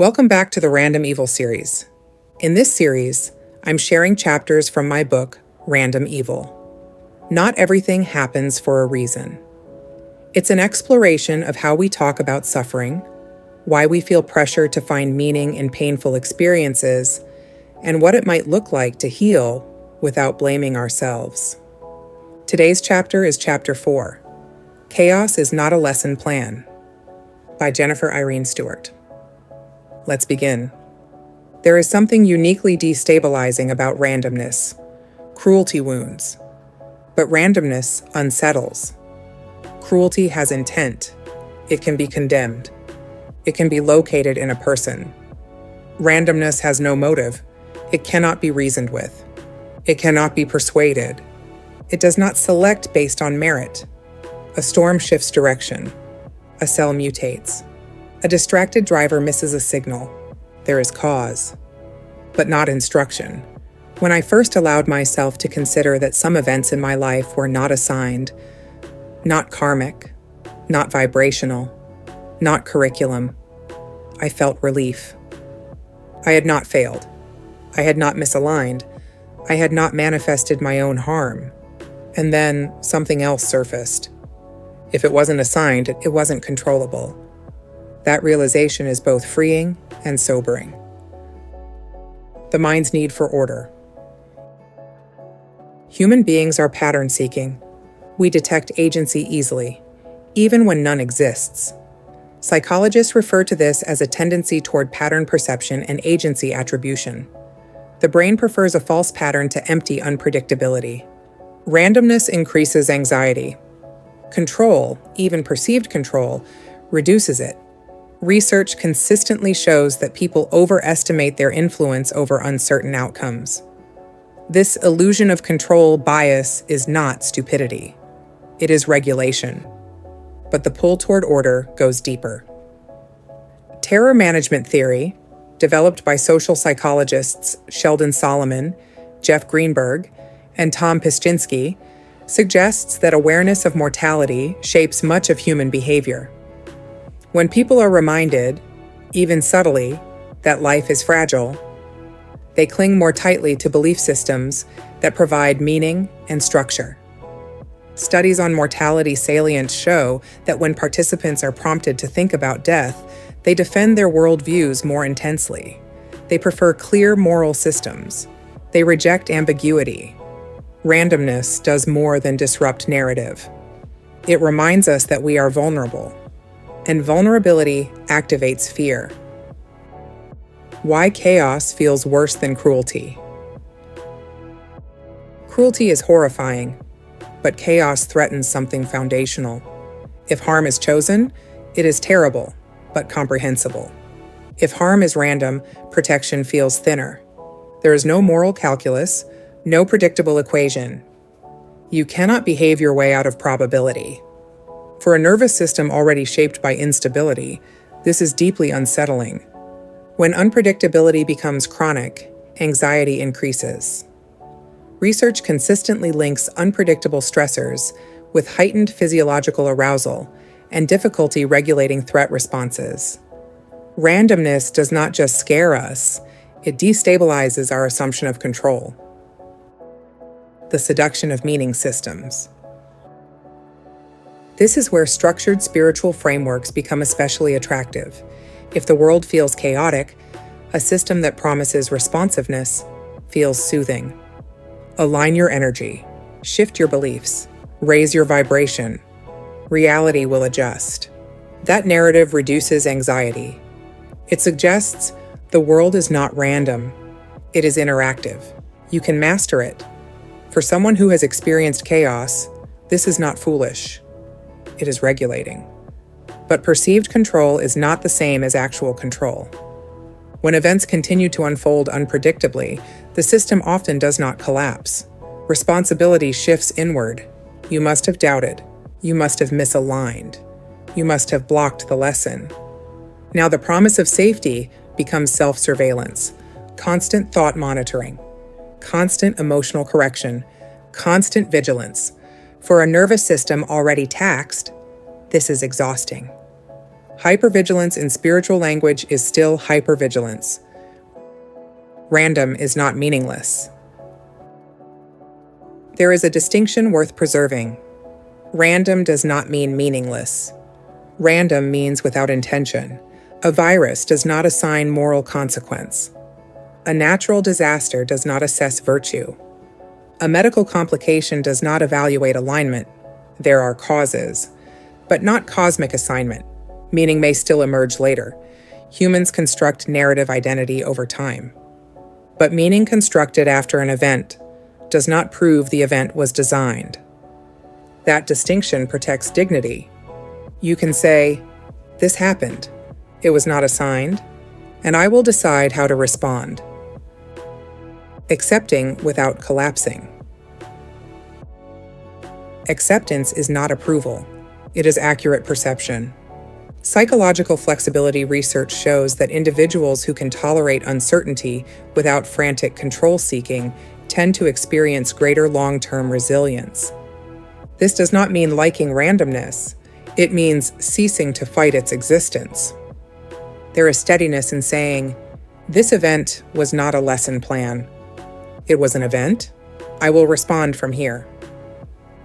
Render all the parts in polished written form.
Welcome back to the Random Evil series. In this series, I'm sharing chapters from my book, Random Evil. Not everything happens for a reason. It's an exploration of how we talk about suffering, why we feel pressure to find meaning in painful experiences, and what it might look like to heal without blaming ourselves. Today's chapter is Chapter 4, Chaos is Not a Lesson Plan, by Jennifer Irene Stewart. Let's begin. There is something uniquely destabilizing about randomness, cruelty wounds. But randomness unsettles. Cruelty has intent. It can be condemned. It can be located in a person. Randomness has no motive. It cannot be reasoned with. It cannot be persuaded. It does not select based on merit. A storm shifts direction. A cell mutates. A distracted driver misses a signal. There is cause, but not instruction. When I first allowed myself to consider that some events in my life were not assigned, not karmic, not vibrational, not curriculum, I felt relief. I had not failed. I had not misaligned. I had not manifested my own harm. And then something else surfaced. If it wasn't assigned, it wasn't controllable. That realization is both freeing and sobering. The mind's need for order. Human beings are pattern-seeking. We detect agency easily, even when none exists. Psychologists refer to this as a tendency toward pattern perception and agency attribution. The brain prefers a false pattern to empty unpredictability. Randomness increases anxiety. Control, even perceived control, reduces it. Research consistently shows that people overestimate their influence over uncertain outcomes. This illusion of control bias is not stupidity. It is regulation. But the pull toward order goes deeper. Terror management theory, developed by social psychologists Sheldon Solomon, Jeff Greenberg, and Tom Pischinsky, suggests that awareness of mortality shapes much of human behavior. When people are reminded, even subtly, that life is fragile, they cling more tightly to belief systems that provide meaning and structure. Studies on mortality salience show that when participants are prompted to think about death, they defend their worldviews more intensely. They prefer clear moral systems. They reject ambiguity. Randomness does more than disrupt narrative. It reminds us that we are vulnerable. And vulnerability activates fear. Why chaos feels worse than cruelty. Cruelty is horrifying, but chaos threatens something foundational. If harm is chosen, it is terrible, but comprehensible. If harm is random, protection feels thinner. There is no moral calculus, no predictable equation. You cannot behave your way out of probability. For a nervous system already shaped by instability, this is deeply unsettling. When unpredictability becomes chronic, anxiety increases. Research consistently links unpredictable stressors with heightened physiological arousal and difficulty regulating threat responses. Randomness does not just scare us, it destabilizes our assumption of control. The seduction of meaning systems. This is where structured spiritual frameworks become especially attractive. If the world feels chaotic, a system that promises responsiveness feels soothing. Align your energy, shift your beliefs, raise your vibration. Reality will adjust. That narrative reduces anxiety. It suggests the world is not random. It is interactive. You can master it. For someone who has experienced chaos, this is not foolish. It is regulating. But perceived control is not the same as actual control. When events continue to unfold unpredictably, the system often does not collapse. Responsibility shifts inward. You must have doubted. You must have misaligned. You must have blocked the lesson. Now the promise of safety becomes self-surveillance, constant thought monitoring, constant emotional correction, constant vigilance. For a nervous system already taxed, this is exhausting. Hypervigilance in spiritual language is still hypervigilance. Random is not meaningless. There is a distinction worth preserving. Random does not mean meaningless. Random means without intention. A virus does not assign moral consequence. A natural disaster does not assess virtue. A medical complication does not evaluate alignment. There are causes, but not cosmic assignment. Meaning may still emerge later. Humans construct narrative identity over time. But meaning constructed after an event does not prove the event was designed. That distinction protects dignity. You can say, "This happened. It was not assigned, and I will decide how to respond." Accepting without collapsing. Acceptance is not approval. It is accurate perception. Psychological flexibility research shows that individuals who can tolerate uncertainty without frantic control-seeking tend to experience greater long-term resilience. This does not mean liking randomness. It means ceasing to fight its existence. There is steadiness in saying, "This event was not a lesson plan. It was an event. I will respond from here."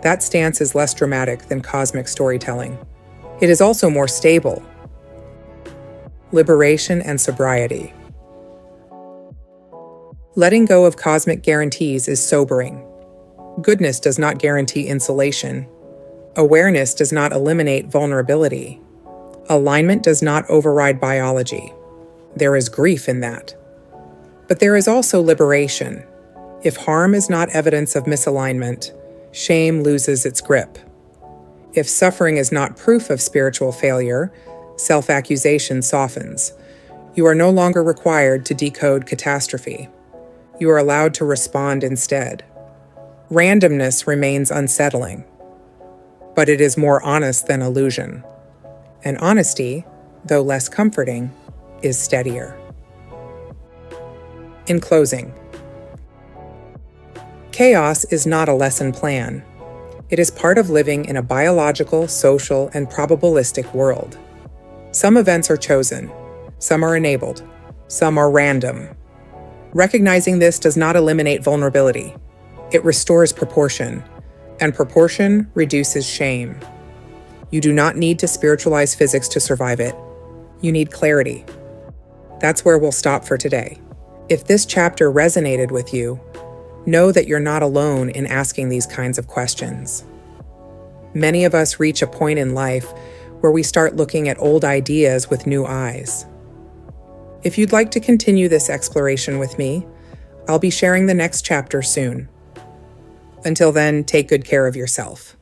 That stance is less dramatic than cosmic storytelling. It is also more stable. Liberation and sobriety. Letting go of cosmic guarantees is sobering. Goodness does not guarantee insulation. Awareness does not eliminate vulnerability. Alignment does not override biology. There is grief in that. But there is also liberation. If harm is not evidence of misalignment, shame loses its grip. If suffering is not proof of spiritual failure, self-accusation softens. You are no longer required to decode catastrophe. You are allowed to respond instead. Randomness remains unsettling, but it is more honest than illusion. And honesty, though less comforting, is steadier. In closing, chaos is not a lesson plan. It is part of living in a biological, social, and probabilistic world. Some events are chosen, some are enabled, some are random. Recognizing this does not eliminate vulnerability. It restores proportion, and proportion reduces shame. You do not need to spiritualize physics to survive it. You need clarity. That's where we'll stop for today. If this chapter resonated with you, know that you're not alone in asking these kinds of questions. Many of us reach a point in life where we start looking at old ideas with new eyes. If you'd like to continue this exploration with me, I'll be sharing the next chapter soon. Until then, take good care of yourself.